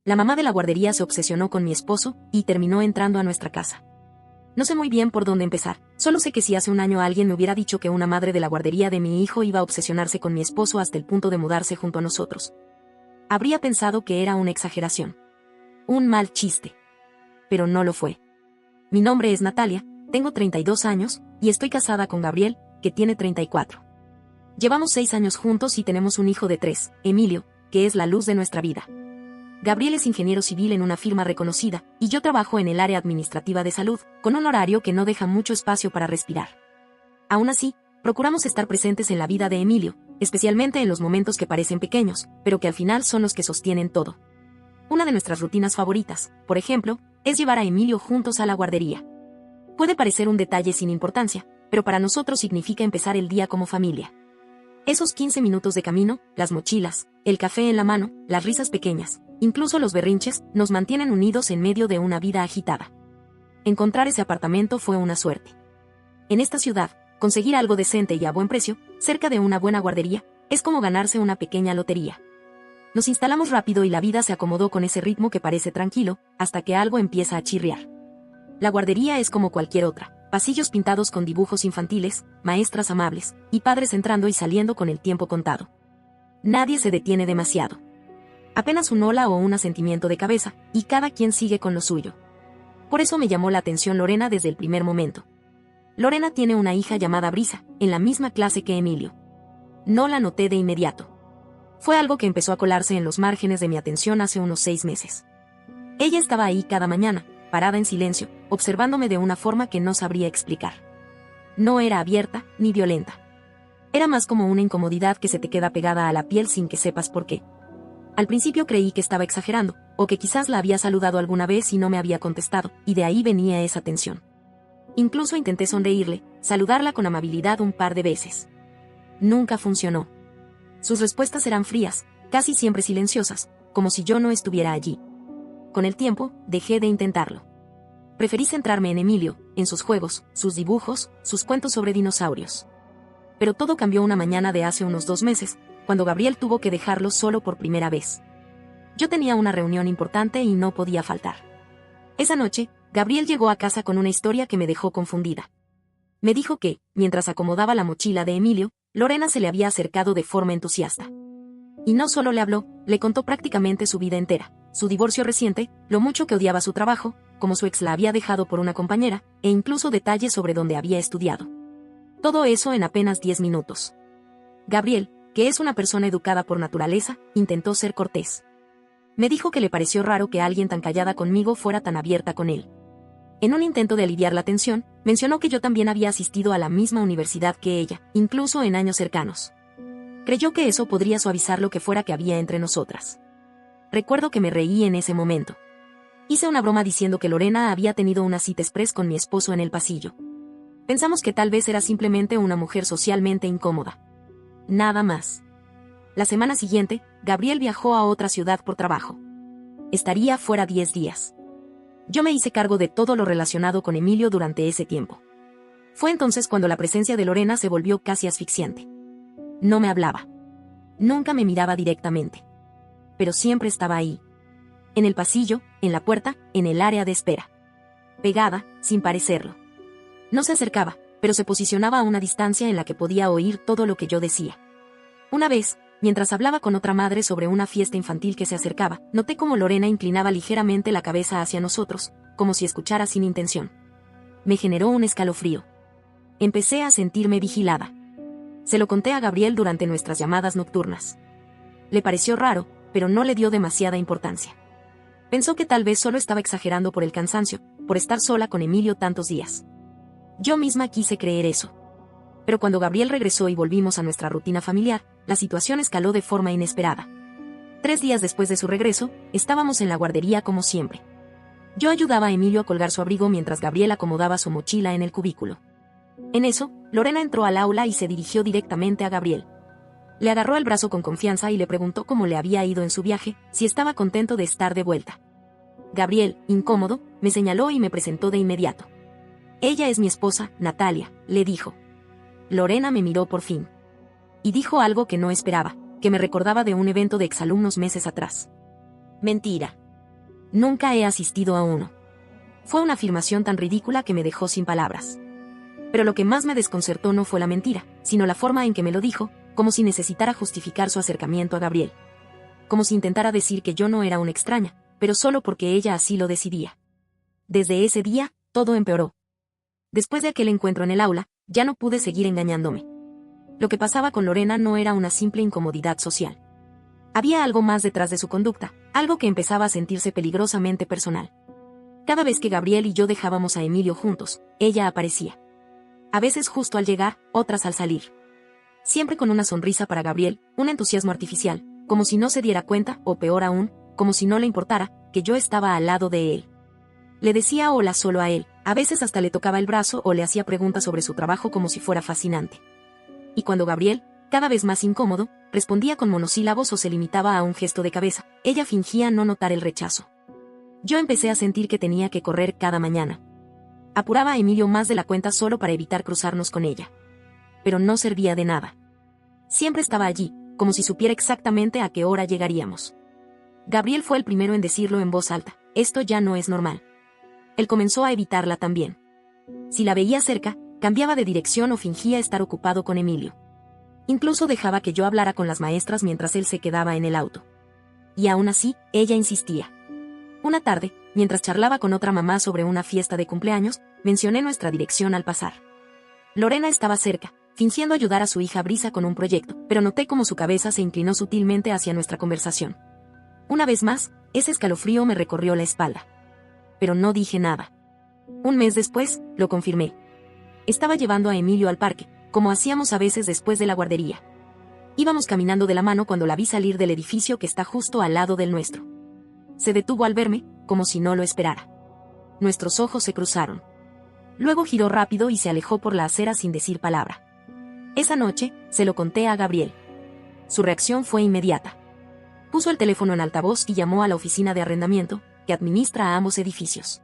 La mamá de la guardería se obsesionó con mi esposo y terminó entrando a nuestra casa. No sé muy bien por dónde empezar, solo sé que si hace un año alguien me hubiera dicho que una madre de la guardería de mi hijo iba a obsesionarse con mi esposo hasta el punto de mudarse junto a nosotros, habría pensado que era una exageración. Un mal chiste. Pero no lo fue. Mi nombre es Natalia, tengo 32 años, y estoy casada con Gabriel, que tiene 34. Llevamos 6 años juntos y tenemos un hijo de 3, Emilio, que es la luz de nuestra vida. Gabriel es ingeniero civil en una firma reconocida, y yo trabajo en el área administrativa de salud, con un horario que no deja mucho espacio para respirar. Aún así, procuramos estar presentes en la vida de Emilio, especialmente en los momentos que parecen pequeños, pero que al final son los que sostienen todo. Una de nuestras rutinas favoritas, por ejemplo, es llevar a Emilio juntos a la guardería. Puede parecer un detalle sin importancia, pero para nosotros significa empezar el día como familia. Esos 15 minutos de camino, las mochilas, el café en la mano, las risas pequeñas, incluso los berrinches, nos mantienen unidos en medio de una vida agitada. Encontrar ese apartamento fue una suerte. En esta ciudad, conseguir algo decente y a buen precio, cerca de una buena guardería, es como ganarse una pequeña lotería. Nos instalamos rápido y la vida se acomodó con ese ritmo que parece tranquilo, hasta que algo empieza a chirriar. La guardería es como cualquier otra. Pasillos pintados con dibujos infantiles, maestras amables, y padres entrando y saliendo con el tiempo contado. Nadie se detiene demasiado. Apenas un hola o un asentimiento de cabeza, y cada quien sigue con lo suyo. Por eso me llamó la atención Lorena desde el primer momento. Lorena tiene una hija llamada Brisa, en la misma clase que Emilio. No la noté de inmediato. Fue algo que empezó a colarse en los márgenes de mi atención hace unos 6 meses. Ella estaba ahí cada mañana, parada en silencio, observándome de una forma que no sabría explicar. No era abierta, ni violenta. Era más como una incomodidad que se te queda pegada a la piel sin que sepas por qué. Al principio creí que estaba exagerando, o que quizás la había saludado alguna vez y no me había contestado, y de ahí venía esa tensión. Incluso intenté sonreírle, saludarla con amabilidad un par de veces. Nunca funcionó. Sus respuestas eran frías, casi siempre silenciosas, como si yo no estuviera allí. Con el tiempo, dejé de intentarlo. Preferí centrarme en Emilio, en sus juegos, sus dibujos, sus cuentos sobre dinosaurios. Pero todo cambió una mañana de hace unos 2 meses, cuando Gabriel tuvo que dejarlo solo por primera vez. Yo tenía una reunión importante y no podía faltar. Esa noche, Gabriel llegó a casa con una historia que me dejó confundida. Me dijo que, mientras acomodaba la mochila de Emilio, Lorena se le había acercado de forma entusiasta. Y no solo le habló, le contó prácticamente su vida entera, su divorcio reciente, lo mucho que odiaba su trabajo, como su ex la había dejado por una compañera, e incluso detalles sobre dónde había estudiado. Todo eso en apenas 10 minutos. Gabriel, que es una persona educada por naturaleza, intentó ser cortés. Me dijo que le pareció raro que alguien tan callada conmigo fuera tan abierta con él. En un intento de aliviar la tensión, mencionó que yo también había asistido a la misma universidad que ella, incluso en años cercanos. Creyó que eso podría suavizar lo que fuera que había entre nosotras. Recuerdo que me reí en ese momento. Hice una broma diciendo que Lorena había tenido una cita express con mi esposo en el pasillo. Pensamos que tal vez era simplemente una mujer socialmente incómoda. Nada más. La semana siguiente, Gabriel viajó a otra ciudad por trabajo. Estaría fuera 10 días. Yo me hice cargo de todo lo relacionado con Emilio durante ese tiempo. Fue entonces cuando la presencia de Lorena se volvió casi asfixiante. No me hablaba. Nunca me miraba directamente. Pero siempre estaba ahí. En el pasillo, en la puerta, en el área de espera. Pegada, sin parecerlo. No se acercaba, pero se posicionaba a una distancia en la que podía oír todo lo que yo decía. Una vez, mientras hablaba con otra madre sobre una fiesta infantil que se acercaba, noté cómo Lorena inclinaba ligeramente la cabeza hacia nosotros, como si escuchara sin intención. Me generó un escalofrío. Empecé a sentirme vigilada. Se lo conté a Gabriel durante nuestras llamadas nocturnas. Le pareció raro, pero no le dio demasiada importancia. Pensó que tal vez solo estaba exagerando por el cansancio, por estar sola con Emilio tantos días. Yo misma quise creer eso. Pero cuando Gabriel regresó y volvimos a nuestra rutina familiar, la situación escaló de forma inesperada. 3 días después de su regreso, estábamos en la guardería como siempre. Yo ayudaba a Emilio a colgar su abrigo mientras Gabriel acomodaba su mochila en el cubículo. En eso, Lorena entró al aula y se dirigió directamente a Gabriel. Le agarró el brazo con confianza y le preguntó cómo le había ido en su viaje, si estaba contento de estar de vuelta. Gabriel, incómodo, me señaló y me presentó de inmediato. Ella es mi esposa, Natalia, le dijo. Lorena me miró por fin. Y dijo algo que no esperaba, que me recordaba de un evento de exalumnos meses atrás. Mentira. Nunca he asistido a uno. Fue una afirmación tan ridícula que me dejó sin palabras. Pero lo que más me desconcertó no fue la mentira, sino la forma en que me lo dijo, como si necesitara justificar su acercamiento a Gabriel. Como si intentara decir que yo no era una extraña, pero solo porque ella así lo decidía. Desde ese día, todo empeoró. Después de aquel encuentro en el aula, ya no pude seguir engañándome. Lo que pasaba con Lorena no era una simple incomodidad social. Había algo más detrás de su conducta, algo que empezaba a sentirse peligrosamente personal. Cada vez que Gabriel y yo dejábamos a Emilio juntos, ella aparecía. A veces justo al llegar, otras al salir. Siempre con una sonrisa para Gabriel, un entusiasmo artificial, como si no se diera cuenta, o peor aún, como si no le importara, que yo estaba al lado de él. Le decía hola solo a él, a veces hasta le tocaba el brazo o le hacía preguntas sobre su trabajo como si fuera fascinante. Y cuando Gabriel, cada vez más incómodo, respondía con monosílabos o se limitaba a un gesto de cabeza, ella fingía no notar el rechazo. Yo empecé a sentir que tenía que correr cada mañana. Apuraba a Emilio más de la cuenta solo para evitar cruzarnos con ella. Pero no servía de nada. Siempre estaba allí, como si supiera exactamente a qué hora llegaríamos. Gabriel fue el primero en decirlo en voz alta, esto ya no es normal. Él comenzó a evitarla también. Si la veía cerca, cambiaba de dirección o fingía estar ocupado con Emilio. Incluso dejaba que yo hablara con las maestras mientras él se quedaba en el auto. Y aún así, ella insistía. Una tarde, mientras charlaba con otra mamá sobre una fiesta de cumpleaños, mencioné nuestra dirección al pasar. Lorena estaba cerca, fingiendo ayudar a su hija Brisa con un proyecto, pero noté cómo su cabeza se inclinó sutilmente hacia nuestra conversación. Una vez más, ese escalofrío me recorrió la espalda. Pero no dije nada. Un mes después, lo confirmé. Estaba llevando a Emilio al parque, como hacíamos a veces después de la guardería. Íbamos caminando de la mano cuando la vi salir del edificio que está justo al lado del nuestro. Se detuvo al verme, como si no lo esperara. Nuestros ojos se cruzaron. Luego giró rápido y se alejó por la acera sin decir palabra. Esa noche, se lo conté a Gabriel. Su reacción fue inmediata. Puso el teléfono en altavoz y llamó a la oficina de arrendamiento, que administra a ambos edificios.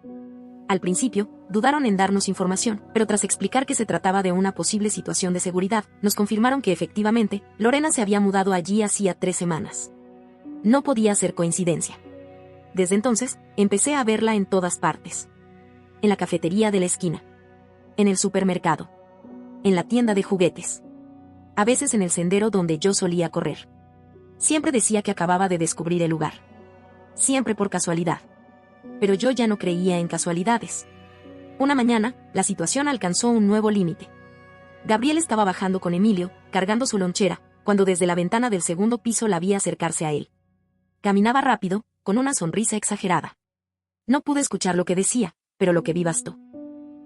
Al principio, dudaron en darnos información, pero tras explicar que se trataba de una posible situación de seguridad, nos confirmaron que efectivamente, Lorena se había mudado allí hacía 3 semanas. No podía ser coincidencia. Desde entonces, empecé a verla en todas partes. En la cafetería de la esquina. En el supermercado. En la tienda de juguetes. A veces en el sendero donde yo solía correr. Siempre decía que acababa de descubrir el lugar. Siempre por casualidad. Pero yo ya no creía en casualidades. Una mañana, la situación alcanzó un nuevo límite. Gabriel estaba bajando con Emilio, cargando su lonchera, cuando desde la ventana del segundo piso la vi acercarse a él. Caminaba rápido, con una sonrisa exagerada. No pude escuchar lo que decía, pero lo que vi bastó.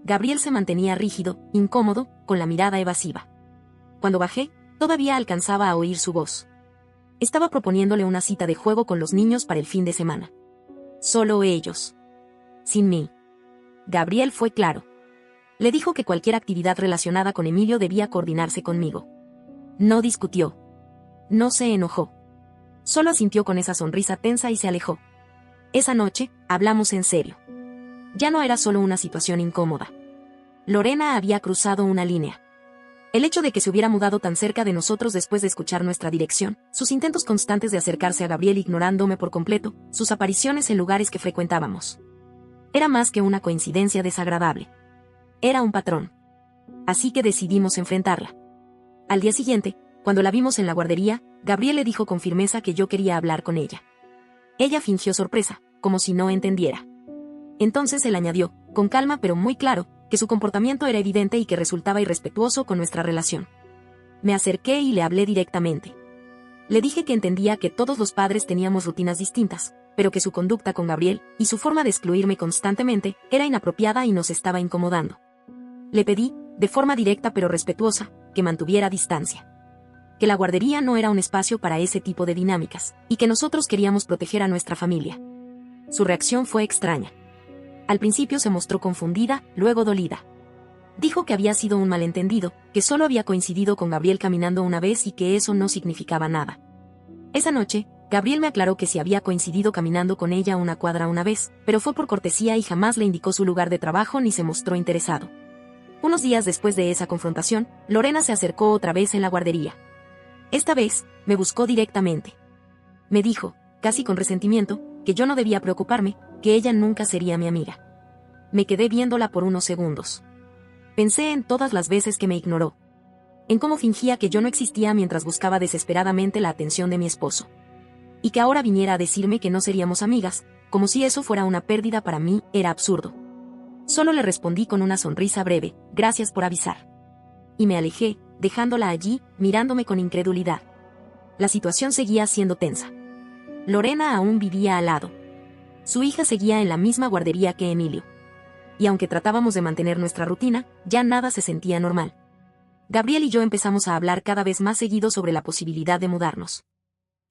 Gabriel se mantenía rígido, incómodo, con la mirada evasiva. Cuando bajé, todavía alcanzaba a oír su voz. Estaba proponiéndole una cita de juego con los niños para el fin de semana. Solo ellos. Sin mí. Gabriel fue claro. Le dijo que cualquier actividad relacionada con Emilio debía coordinarse conmigo. No discutió. No se enojó. Solo asintió con esa sonrisa tensa y se alejó. Esa noche, hablamos en serio. Ya no era solo una situación incómoda. Lorena había cruzado una línea. El hecho de que se hubiera mudado tan cerca de nosotros después de escuchar nuestra dirección, sus intentos constantes de acercarse a Gabriel ignorándome por completo, sus apariciones en lugares que frecuentábamos. Era más que una coincidencia desagradable. Era un patrón. Así que decidimos enfrentarla. Al día siguiente, cuando la vimos en la guardería, Gabriel le dijo con firmeza que yo quería hablar con ella. Ella fingió sorpresa, como si no entendiera. Entonces él añadió, con calma pero muy claro, que su comportamiento era evidente y que resultaba irrespetuoso con nuestra relación. Me acerqué y le hablé directamente. Le dije que entendía que todos los padres teníamos rutinas distintas, pero que su conducta con Gabriel, y su forma de excluirme constantemente, era inapropiada y nos estaba incomodando. Le pedí, de forma directa pero respetuosa, que mantuviera distancia. Que la guardería no era un espacio para ese tipo de dinámicas, y que nosotros queríamos proteger a nuestra familia. Su reacción fue extraña. Al principio se mostró confundida, luego dolida. Dijo que había sido un malentendido, que solo había coincidido con Gabriel caminando una vez y que eso no significaba nada. Esa noche, Gabriel me aclaró que sí había coincidido caminando con ella una cuadra una vez, pero fue por cortesía y jamás le indicó su lugar de trabajo ni se mostró interesado. Unos días después de esa confrontación, Lorena se acercó otra vez en la guardería. Esta vez, me buscó directamente. Me dijo, casi con resentimiento, que yo no debía preocuparme, que ella nunca sería mi amiga. Me quedé viéndola por unos segundos. Pensé en todas las veces que me ignoró. En cómo fingía que yo no existía mientras buscaba desesperadamente la atención de mi esposo. Y que ahora viniera a decirme que no seríamos amigas, como si eso fuera una pérdida para mí, era absurdo. Solo le respondí con una sonrisa breve, gracias por avisar. Y me alejé, dejándola allí, mirándome con incredulidad. La situación seguía siendo tensa. Lorena aún vivía al lado. Su hija seguía en la misma guardería que Emilio. Y aunque tratábamos de mantener nuestra rutina, ya nada se sentía normal. Gabriel y yo empezamos a hablar cada vez más seguido sobre la posibilidad de mudarnos.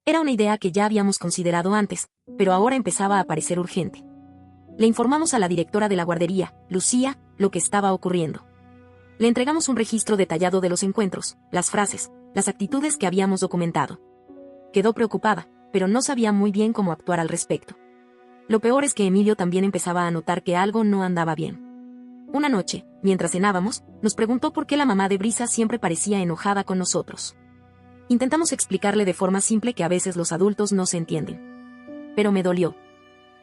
Era una idea que ya habíamos considerado antes, pero ahora empezaba a parecer urgente. Le informamos a la directora de la guardería, Lucía, lo que estaba ocurriendo. Le entregamos un registro detallado de los encuentros, las frases, las actitudes que habíamos documentado. Quedó preocupada, pero no sabía muy bien cómo actuar al respecto. Lo peor es que Emilio también empezaba a notar que algo no andaba bien. Una noche, mientras cenábamos, nos preguntó por qué la mamá de Brisa siempre parecía enojada con nosotros. Intentamos explicarle de forma simple que a veces los adultos no se entienden. Pero me dolió.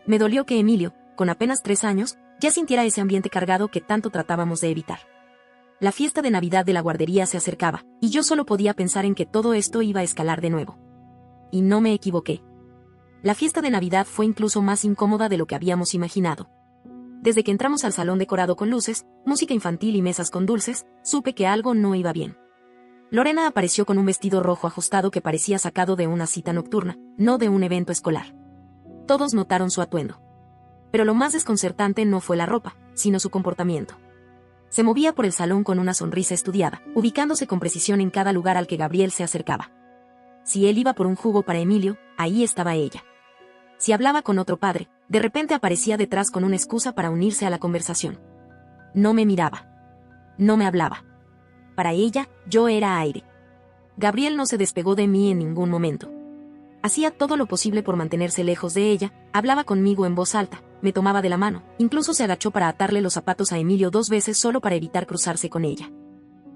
Me dolió que Emilio, con apenas 3 años, ya sintiera ese ambiente cargado que tanto tratábamos de evitar. La fiesta de Navidad de la guardería se acercaba, y yo solo podía pensar en que todo esto iba a escalar de nuevo. Y no me equivoqué. La fiesta de Navidad fue incluso más incómoda de lo que habíamos imaginado. Desde que entramos al salón decorado con luces, música infantil y mesas con dulces, supe que algo no iba bien. Lorena apareció con un vestido rojo ajustado que parecía sacado de una cita nocturna, no de un evento escolar. Todos notaron su atuendo. Pero lo más desconcertante no fue la ropa, sino su comportamiento. Se movía por el salón con una sonrisa estudiada, ubicándose con precisión en cada lugar al que Gabriel se acercaba. Si él iba por un jugo para Emilio, ahí estaba ella. Si hablaba con otro padre, de repente aparecía detrás con una excusa para unirse a la conversación. No me miraba. No me hablaba. Para ella, yo era aire. Gabriel no se despegó de mí en ningún momento. Hacía todo lo posible por mantenerse lejos de ella, hablaba conmigo en voz alta, me tomaba de la mano, incluso se agachó para atarle los zapatos a Emilio 2 veces solo para evitar cruzarse con ella.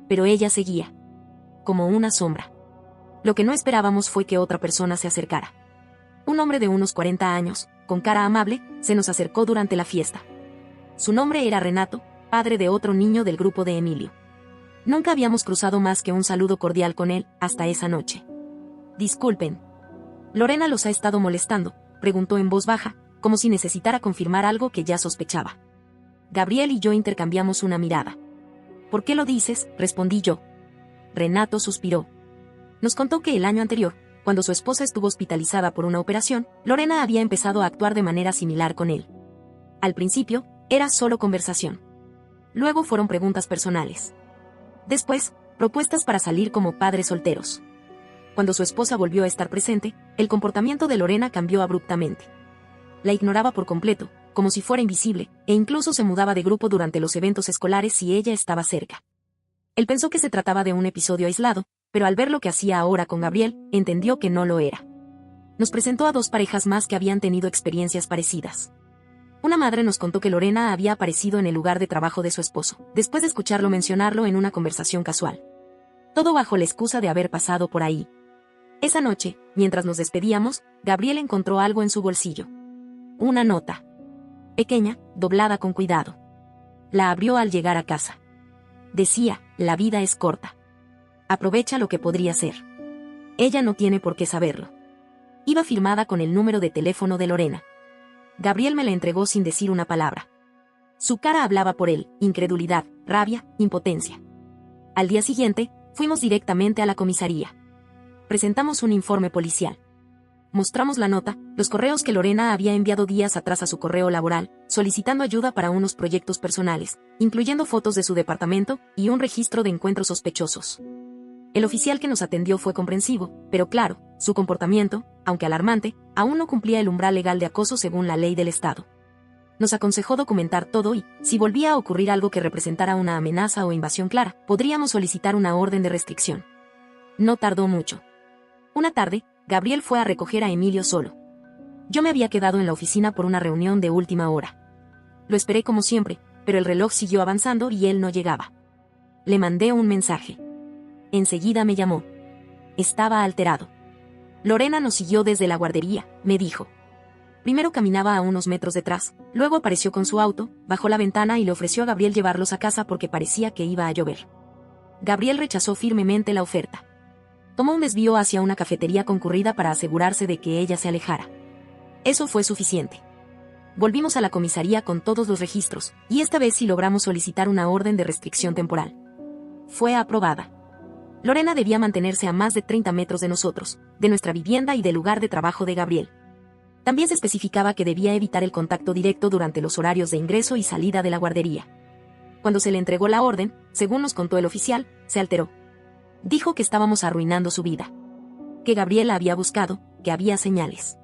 Pero ella seguía. Como una sombra. Lo que no esperábamos fue que otra persona se acercara. Un hombre de unos 40 años, con cara amable, se nos acercó durante la fiesta. Su nombre era Renato, padre de otro niño del grupo de Emilio. Nunca habíamos cruzado más que un saludo cordial con él, hasta esa noche. Disculpen. ¿Lorena los ha estado molestando?, preguntó en voz baja, como si necesitara confirmar algo que ya sospechaba. Gabriel y yo intercambiamos una mirada. ¿Por qué lo dices?, respondí yo. Renato suspiró. Nos contó que el año anterior, cuando su esposa estuvo hospitalizada por una operación, Lorena había empezado a actuar de manera similar con él. Al principio, era solo conversación. Luego fueron preguntas personales. Después, propuestas para salir como padres solteros. Cuando su esposa volvió a estar presente, el comportamiento de Lorena cambió abruptamente. La ignoraba por completo, como si fuera invisible, e incluso se mudaba de grupo durante los eventos escolares si ella estaba cerca. Él pensó que se trataba de un episodio aislado, pero al ver lo que hacía ahora con Gabriel, entendió que no lo era. Nos presentó a 2 parejas más que habían tenido experiencias parecidas. Una madre nos contó que Lorena había aparecido en el lugar de trabajo de su esposo, después de escucharlo mencionarlo en una conversación casual. Todo bajo la excusa de haber pasado por ahí. Esa noche, mientras nos despedíamos, Gabriel encontró algo en su bolsillo. Una nota. Pequeña, doblada con cuidado. La abrió al llegar a casa. Decía, la vida es corta. Aprovecha lo que podría ser. Ella no tiene por qué saberlo. Iba firmada con el número de teléfono de Lorena. Gabriel me la entregó sin decir una palabra. Su cara hablaba por él, incredulidad, rabia, impotencia. Al día siguiente, fuimos directamente a la comisaría. Presentamos un informe policial. Mostramos la nota, los correos que Lorena había enviado días atrás a su correo laboral, solicitando ayuda para unos proyectos personales, incluyendo fotos de su departamento y un registro de encuentros sospechosos. El oficial que nos atendió fue comprensivo, pero claro, su comportamiento, aunque alarmante, aún no cumplía el umbral legal de acoso según la ley del Estado. Nos aconsejó documentar todo y, si volvía a ocurrir algo que representara una amenaza o invasión clara, podríamos solicitar una orden de restricción. No tardó mucho. Una tarde, Gabriel fue a recoger a Emilio solo. Yo me había quedado en la oficina por una reunión de última hora. Lo esperé como siempre, pero el reloj siguió avanzando y él no llegaba. Le mandé un mensaje. Enseguida me llamó. Estaba alterado. Lorena nos siguió desde la guardería, me dijo. Primero caminaba a unos metros detrás, luego apareció con su auto, bajó la ventana y le ofreció a Gabriel llevarlos a casa porque parecía que iba a llover. Gabriel rechazó firmemente la oferta. Tomó un desvío hacia una cafetería concurrida para asegurarse de que ella se alejara. Eso fue suficiente. Volvimos a la comisaría con todos los registros, y esta vez sí logramos solicitar una orden de restricción temporal. Fue aprobada. Lorena debía mantenerse a más de 30 metros de nosotros, de nuestra vivienda y del lugar de trabajo de Gabriel. También se especificaba que debía evitar el contacto directo durante los horarios de ingreso y salida de la guardería. Cuando se le entregó la orden, según nos contó el oficial, se alteró. Dijo que estábamos arruinando su vida. Que Gabriel la había buscado, que había señales.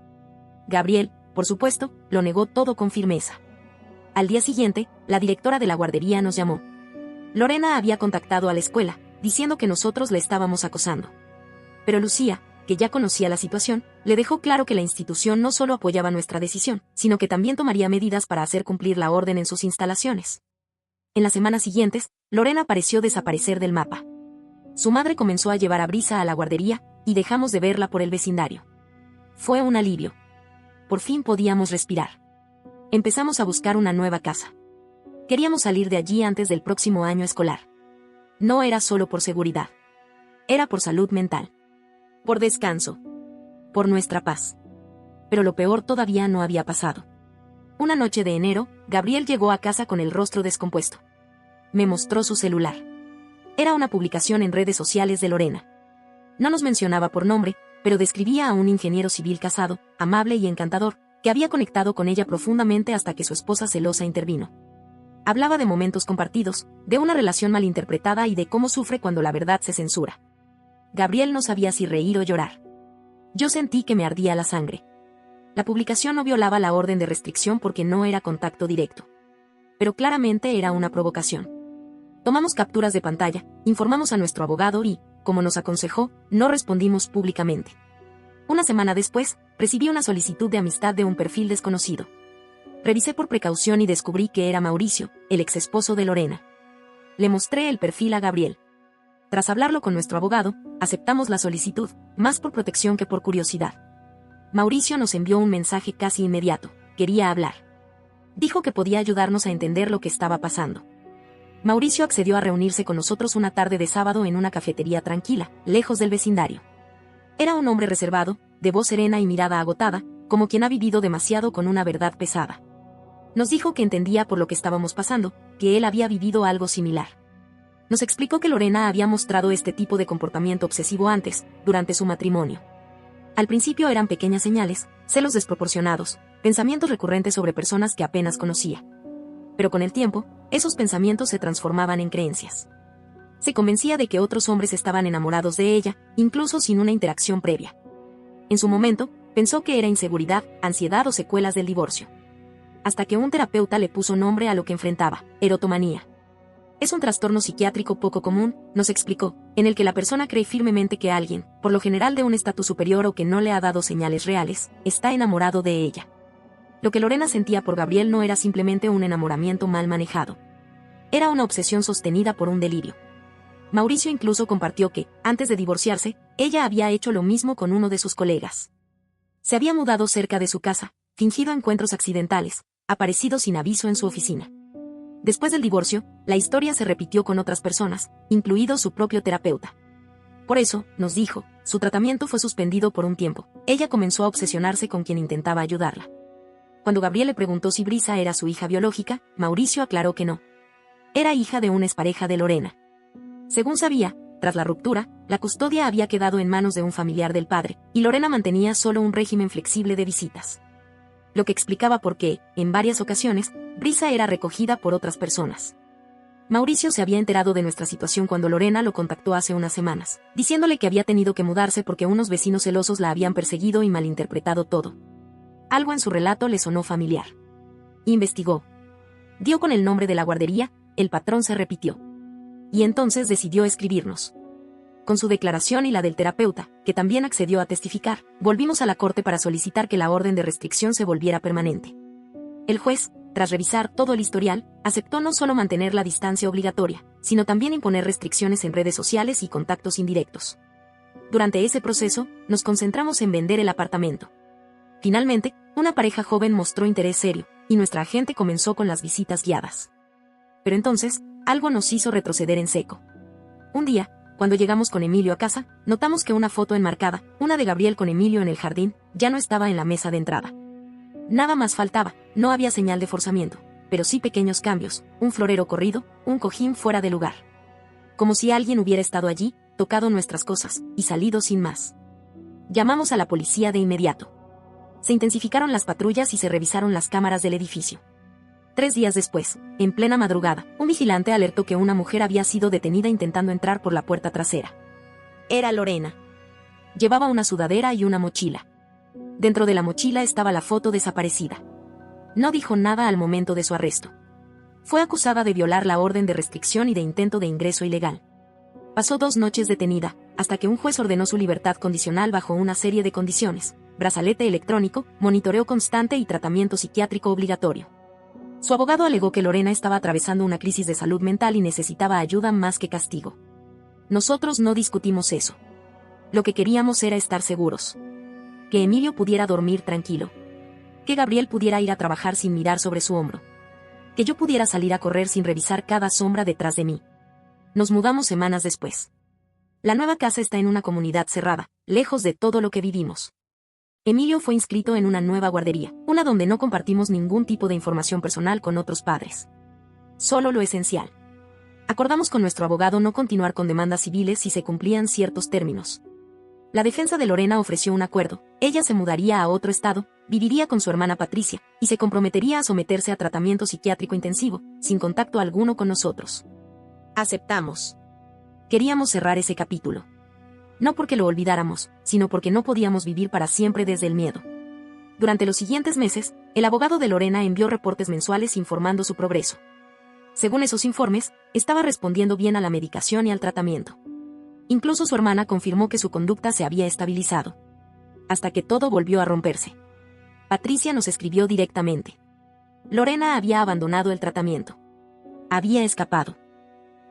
Gabriel, por supuesto, lo negó todo con firmeza. Al día siguiente, la directora de la guardería nos llamó. Lorena había contactado a la escuela, diciendo que nosotros la estábamos acosando. Pero Lucía, que ya conocía la situación, le dejó claro que la institución no solo apoyaba nuestra decisión, sino que también tomaría medidas para hacer cumplir la orden en sus instalaciones. En las semanas siguientes, Lorena pareció desaparecer del mapa. Su madre comenzó a llevar a Brisa a la guardería, y dejamos de verla por el vecindario. Fue un alivio. Por fin podíamos respirar. Empezamos a buscar una nueva casa. Queríamos salir de allí antes del próximo año escolar. No era solo por seguridad. Era por salud mental. Por descanso. Por nuestra paz. Pero lo peor todavía no había pasado. Una noche de enero, Gabriel llegó a casa con el rostro descompuesto. Me mostró su celular. Era una publicación en redes sociales de Lorena. No nos mencionaba por nombre, pero describía a un ingeniero civil casado, amable y encantador, que había conectado con ella profundamente hasta que su esposa celosa intervino. Hablaba de momentos compartidos, de una relación malinterpretada y de cómo sufre cuando la verdad se censura. Gabriel no sabía si reír o llorar. Yo sentí que me ardía la sangre. La publicación no violaba la orden de restricción porque no era contacto directo. Pero claramente era una provocación. Tomamos capturas de pantalla, informamos a nuestro abogado y, como nos aconsejó, no respondimos públicamente. Una semana después, recibí una solicitud de amistad de un perfil desconocido. Revisé por precaución y descubrí que era Mauricio, el ex esposo de Lorena. Le mostré el perfil a Gabriel. Tras hablarlo con nuestro abogado, aceptamos la solicitud, más por protección que por curiosidad. Mauricio nos envió un mensaje casi inmediato. Quería hablar. Dijo que podía ayudarnos a entender lo que estaba pasando. Mauricio accedió a reunirse con nosotros una tarde de sábado en una cafetería tranquila, lejos del vecindario. Era un hombre reservado, de voz serena y mirada agotada, como quien ha vivido demasiado con una verdad pesada. Nos dijo que entendía por lo que estábamos pasando, que él había vivido algo similar. Nos explicó que Lorena había mostrado este tipo de comportamiento obsesivo antes, durante su matrimonio. Al principio eran pequeñas señales, celos desproporcionados, pensamientos recurrentes sobre personas que apenas conocía. Pero con el tiempo, esos pensamientos se transformaban en creencias. Se convencía de que otros hombres estaban enamorados de ella, incluso sin una interacción previa. En su momento, pensó que era inseguridad, ansiedad o secuelas del divorcio. Hasta que un terapeuta le puso nombre a lo que enfrentaba: erotomanía. Es un trastorno psiquiátrico poco común, nos explicó, en el que la persona cree firmemente que alguien, por lo general de un estatus superior o que no le ha dado señales reales, está enamorado de ella. Lo que Lorena sentía por Gabriel no era simplemente un enamoramiento mal manejado. Era una obsesión sostenida por un delirio. Mauricio incluso compartió que, antes de divorciarse, ella había hecho lo mismo con uno de sus colegas. Se había mudado cerca de su casa, fingido encuentros accidentales, aparecido sin aviso en su oficina. Después del divorcio, la historia se repitió con otras personas, incluido su propio terapeuta. Por eso, nos dijo, su tratamiento fue suspendido por un tiempo. Ella comenzó a obsesionarse con quien intentaba ayudarla. Cuando Gabriel le preguntó si Brisa era su hija biológica, Mauricio aclaró que no. Era hija de una expareja de Lorena. Según sabía, tras la ruptura, la custodia había quedado en manos de un familiar del padre, y Lorena mantenía solo un régimen flexible de visitas. Lo que explicaba por qué, en varias ocasiones, Brisa era recogida por otras personas. Mauricio se había enterado de nuestra situación cuando Lorena lo contactó hace unas semanas, diciéndole que había tenido que mudarse porque unos vecinos celosos la habían perseguido y malinterpretado todo. Algo en su relato le sonó familiar. Investigó. Dio con el nombre de la guardería, el patrón se repitió. Y entonces decidió escribirnos. Con su declaración y la del terapeuta, que también accedió a testificar, volvimos a la corte para solicitar que la orden de restricción se volviera permanente. El juez, tras revisar todo el historial, aceptó no solo mantener la distancia obligatoria, sino también imponer restricciones en redes sociales y contactos indirectos. Durante ese proceso, nos concentramos en vender el apartamento. Finalmente, Una pareja joven mostró interés serio, y nuestra agente comenzó con las visitas guiadas. Pero entonces, algo nos hizo retroceder en seco. Un día, cuando llegamos con Emilio a casa, notamos que una foto enmarcada, una de Gabriel con Emilio en el jardín, ya no estaba en la mesa de entrada. Nada más faltaba, no había señal de forzamiento, pero sí pequeños cambios, un florero corrido, un cojín fuera de lugar. Como si alguien hubiera estado allí, tocado nuestras cosas, y salido sin más. Llamamos a la policía de inmediato. Se intensificaron las patrullas y se revisaron las cámaras del edificio. 3 días después, en plena madrugada, un vigilante alertó que una mujer había sido detenida intentando entrar por la puerta trasera. Era Lorena. Llevaba una sudadera y una mochila. Dentro de la mochila estaba la foto desaparecida. No dijo nada al momento de su arresto. Fue acusada de violar la orden de restricción y de intento de ingreso ilegal. Pasó 2 noches detenida, hasta que un juez ordenó su libertad condicional bajo una serie de condiciones: brazalete electrónico, monitoreo constante y tratamiento psiquiátrico obligatorio. Su abogado alegó que Lorena estaba atravesando una crisis de salud mental y necesitaba ayuda más que castigo. Nosotros no discutimos eso. Lo que queríamos era estar seguros. Que Emilio pudiera dormir tranquilo. Que Gabriel pudiera ir a trabajar sin mirar sobre su hombro. Que yo pudiera salir a correr sin revisar cada sombra detrás de mí. Nos mudamos semanas después. La nueva casa está en una comunidad cerrada, lejos de todo lo que vivimos. Emilio fue inscrito en una nueva guardería, una donde no compartimos ningún tipo de información personal con otros padres. Solo lo esencial. Acordamos con nuestro abogado no continuar con demandas civiles si se cumplían ciertos términos. La defensa de Lorena ofreció un acuerdo: ella se mudaría a otro estado, viviría con su hermana Patricia, y se comprometería a someterse a tratamiento psiquiátrico intensivo, sin contacto alguno con nosotros. Aceptamos. Queríamos cerrar ese capítulo. No porque lo olvidáramos, sino porque no podíamos vivir para siempre desde el miedo. Durante los siguientes meses, el abogado de Lorena envió reportes mensuales informando su progreso. Según esos informes, estaba respondiendo bien a la medicación y al tratamiento. Incluso su hermana confirmó que su conducta se había estabilizado. Hasta que todo volvió a romperse. Patricia nos escribió directamente. Lorena había abandonado el tratamiento. Había escapado.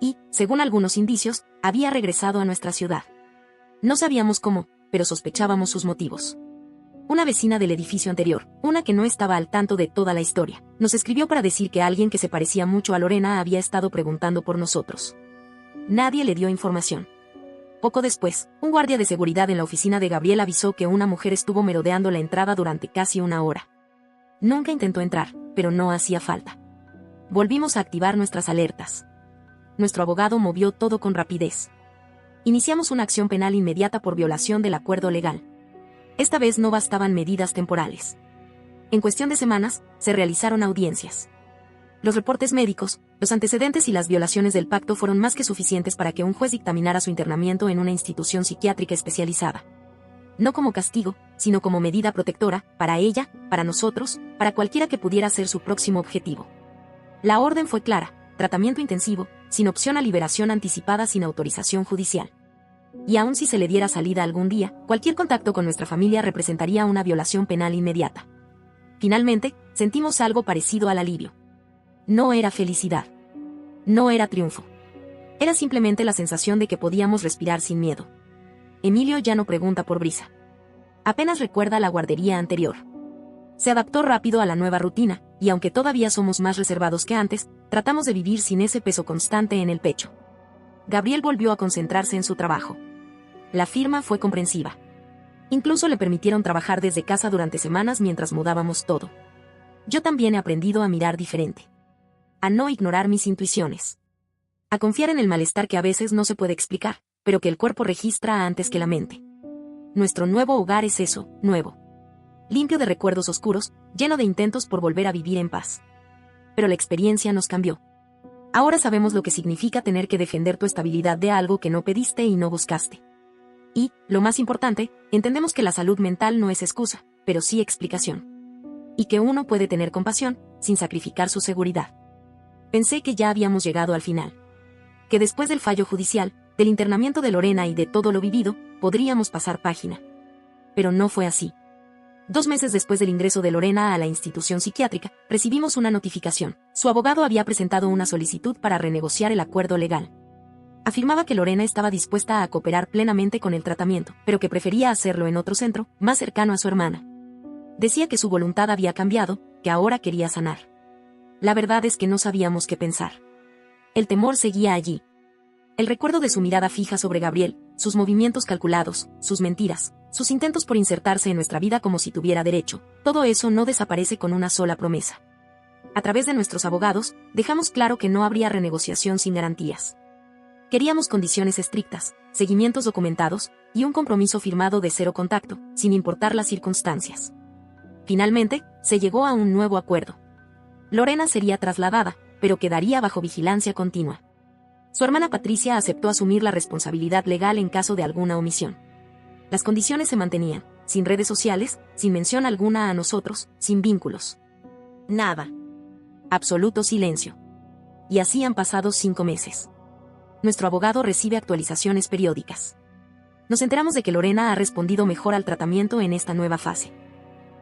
Y, según algunos indicios, había regresado a nuestra ciudad. No sabíamos cómo, pero sospechábamos sus motivos. Una vecina del edificio anterior, una que no estaba al tanto de toda la historia, nos escribió para decir que alguien que se parecía mucho a Lorena había estado preguntando por nosotros. Nadie le dio información. Poco después, un guardia de seguridad en la oficina de Gabriel avisó que una mujer estuvo merodeando la entrada durante casi 1 hora. Nunca intentó entrar, pero no hacía falta. Volvimos a activar nuestras alertas. Nuestro abogado movió todo con rapidez. Iniciamos una acción penal inmediata por violación del acuerdo legal. Esta vez no bastaban medidas temporales. En cuestión de semanas, se realizaron audiencias. Los reportes médicos, los antecedentes y las violaciones del pacto fueron más que suficientes para que un juez dictaminara su internamiento en una institución psiquiátrica especializada. No como castigo, sino como medida protectora, para ella, para nosotros, para cualquiera que pudiera ser su próximo objetivo. La orden fue clara: tratamiento intensivo, sin opción a liberación anticipada sin autorización judicial. Y aun si se le diera salida algún día, cualquier contacto con nuestra familia representaría una violación penal inmediata. Finalmente, sentimos algo parecido al alivio. No era felicidad. No era triunfo. Era simplemente la sensación de que podíamos respirar sin miedo. Emilio ya no pregunta por Brisa. Apenas recuerda la guardería anterior. Se adaptó rápido a la nueva rutina, y aunque todavía somos más reservados que antes, tratamos de vivir sin ese peso constante en el pecho. Gabriel volvió a concentrarse en su trabajo. La firma fue comprensiva. Incluso le permitieron trabajar desde casa durante semanas mientras mudábamos todo. Yo también he aprendido a mirar diferente. A no ignorar mis intuiciones. A confiar en el malestar que a veces no se puede explicar, pero que el cuerpo registra antes que la mente. Nuestro nuevo hogar es eso, nuevo. Limpio de recuerdos oscuros, lleno de intentos por volver a vivir en paz. Pero la experiencia nos cambió. Ahora sabemos lo que significa tener que defender tu estabilidad de algo que no pediste y no buscaste. Y, lo más importante, entendemos que la salud mental no es excusa, pero sí explicación. Y que uno puede tener compasión, sin sacrificar su seguridad. Pensé que ya habíamos llegado al final. Que después del fallo judicial, del internamiento de Lorena y de todo lo vivido, podríamos pasar página. Pero no fue así. 2 meses después del ingreso de Lorena a la institución psiquiátrica, recibimos una notificación. Su abogado había presentado una solicitud para renegociar el acuerdo legal. Afirmaba que Lorena estaba dispuesta a cooperar plenamente con el tratamiento, pero que prefería hacerlo en otro centro, más cercano a su hermana. Decía que su voluntad había cambiado, que ahora quería sanar. La verdad es que no sabíamos qué pensar. El temor seguía allí. El recuerdo de su mirada fija sobre Gabriel, sus movimientos calculados, sus mentiras, sus intentos por insertarse en nuestra vida como si tuviera derecho, todo eso no desaparece con una sola promesa. A través de nuestros abogados, dejamos claro que no habría renegociación sin garantías. Queríamos condiciones estrictas, seguimientos documentados, y un compromiso firmado de cero contacto, sin importar las circunstancias. Finalmente, se llegó a un nuevo acuerdo. Lorena sería trasladada, pero quedaría bajo vigilancia continua. Su hermana Patricia aceptó asumir la responsabilidad legal en caso de alguna omisión. Las condiciones se mantenían, sin redes sociales, sin mención alguna a nosotros, sin vínculos. Nada. Absoluto silencio. Y así han pasado 5 meses. Nuestro abogado recibe actualizaciones periódicas. Nos enteramos de que Lorena ha respondido mejor al tratamiento en esta nueva fase.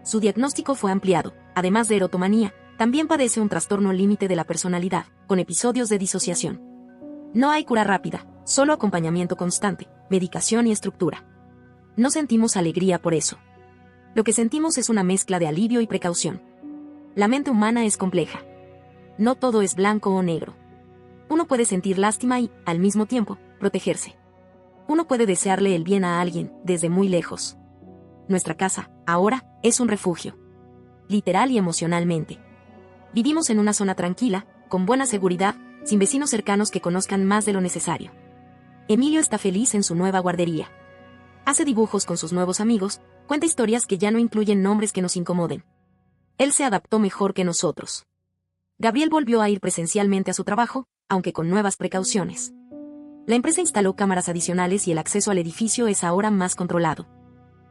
Su diagnóstico fue ampliado, además de erotomanía, también padece un trastorno límite de la personalidad, con episodios de disociación. No hay cura rápida, solo acompañamiento constante, medicación y estructura. No sentimos alegría por eso. Lo que sentimos es una mezcla de alivio y precaución. La mente humana es compleja. No todo es blanco o negro. Uno puede sentir lástima y, al mismo tiempo, protegerse. Uno puede desearle el bien a alguien, desde muy lejos. Nuestra casa, ahora, es un refugio. Literal y emocionalmente. Vivimos en una zona tranquila, con buena seguridad, sin vecinos cercanos que conozcan más de lo necesario. Emilio está feliz en su nueva guardería. Hace dibujos con sus nuevos amigos, cuenta historias que ya no incluyen nombres que nos incomoden. Él se adaptó mejor que nosotros. Gabriel volvió a ir presencialmente a su trabajo, aunque con nuevas precauciones. La empresa instaló cámaras adicionales y el acceso al edificio es ahora más controlado.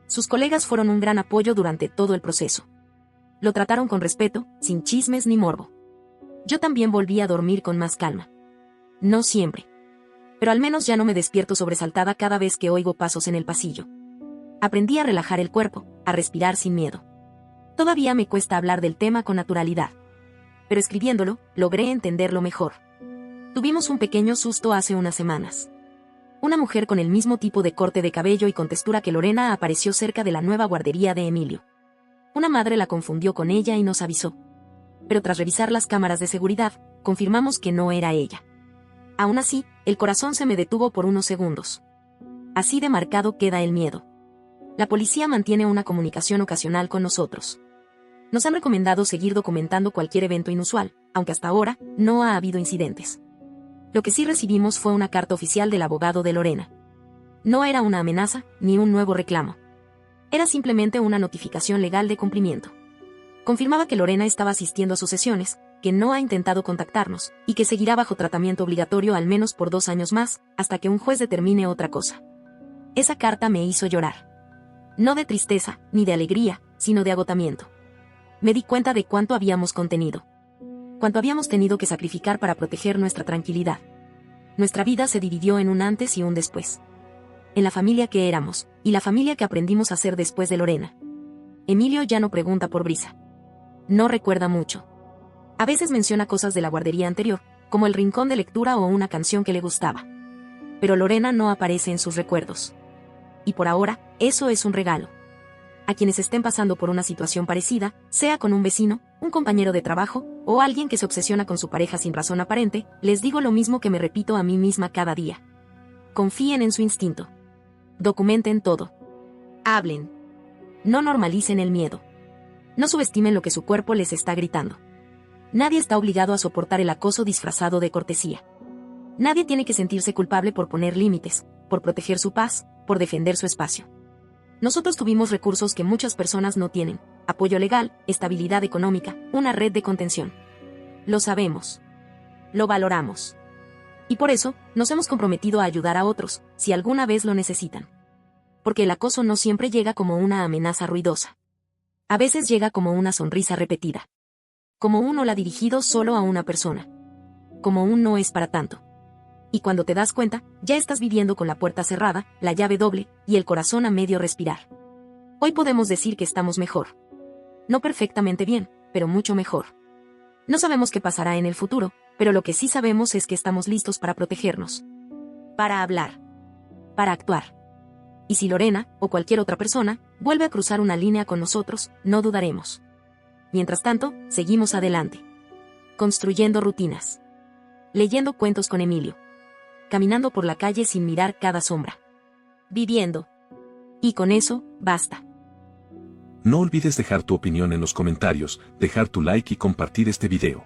Sus colegas fueron un gran apoyo durante todo el proceso. Lo trataron con respeto, sin chismes ni morbo. Yo también volví a dormir con más calma. No siempre. Pero al menos ya no me despierto sobresaltada cada vez que oigo pasos en el pasillo. Aprendí a relajar el cuerpo, a respirar sin miedo. Todavía me cuesta hablar del tema con naturalidad. Pero escribiéndolo, logré entenderlo mejor. Tuvimos un pequeño susto hace unas semanas. Una mujer con el mismo tipo de corte de cabello y con textura que Lorena apareció cerca de la nueva guardería de Emilio. Una madre la confundió con ella y nos avisó. Pero tras revisar las cámaras de seguridad, confirmamos que no era ella. Aún así, el corazón se me detuvo por unos segundos. Así de marcado queda el miedo. La policía mantiene una comunicación ocasional con nosotros. Nos han recomendado seguir documentando cualquier evento inusual, aunque hasta ahora no ha habido incidentes. Lo que sí recibimos fue una carta oficial del abogado de Lorena. No era una amenaza, ni un nuevo reclamo. Era simplemente una notificación legal de cumplimiento. Confirmaba que Lorena estaba asistiendo a sus sesiones, que no ha intentado contactarnos, y que seguirá bajo tratamiento obligatorio al menos por 2 años más, hasta que un juez determine otra cosa. Esa carta me hizo llorar. No de tristeza, ni de alegría, sino de agotamiento. Me di cuenta de cuánto habíamos contenido. Cuánto habíamos tenido que sacrificar para proteger nuestra tranquilidad. Nuestra vida se dividió en un antes y un después. En la familia que éramos, y la familia que aprendimos a ser después de Lorena. Emilio ya no pregunta por Brisa. No recuerda mucho. A veces menciona cosas de la guardería anterior, como el rincón de lectura o una canción que le gustaba. Pero Lorena no aparece en sus recuerdos. Y por ahora, eso es un regalo. A quienes estén pasando por una situación parecida, sea con un vecino, un compañero de trabajo, o alguien que se obsesiona con su pareja sin razón aparente, les digo lo mismo que me repito a mí misma cada día. Confíen en su instinto. Documenten todo. Hablen. No normalicen el miedo. No subestimen lo que su cuerpo les está gritando. Nadie está obligado a soportar el acoso disfrazado de cortesía. Nadie tiene que sentirse culpable por poner límites, por proteger su paz, por defender su espacio. Nosotros tuvimos recursos que muchas personas no tienen: apoyo legal, estabilidad económica, una red de contención. Lo sabemos. Lo valoramos. Y por eso, nos hemos comprometido a ayudar a otros, si alguna vez lo necesitan. Porque el acoso no siempre llega como una amenaza ruidosa. A veces llega como una sonrisa repetida. Como un hola dirigido solo a una persona. Como un no es para tanto. Y cuando te das cuenta, ya estás viviendo con la puerta cerrada, la llave doble, y el corazón a medio respirar. Hoy podemos decir que estamos mejor. No perfectamente bien, pero mucho mejor. No sabemos qué pasará en el futuro, pero lo que sí sabemos es que estamos listos para protegernos. Para hablar. Para actuar. Y si Lorena, o cualquier otra persona, Vuelve a cruzar una línea con nosotros, no dudaremos. Mientras tanto, seguimos adelante. Construyendo rutinas. Leyendo cuentos con Emilio. Caminando por la calle sin mirar cada sombra. Viviendo. Y con eso, basta. No olvides dejar tu opinión en los comentarios, dejar tu like y compartir este video.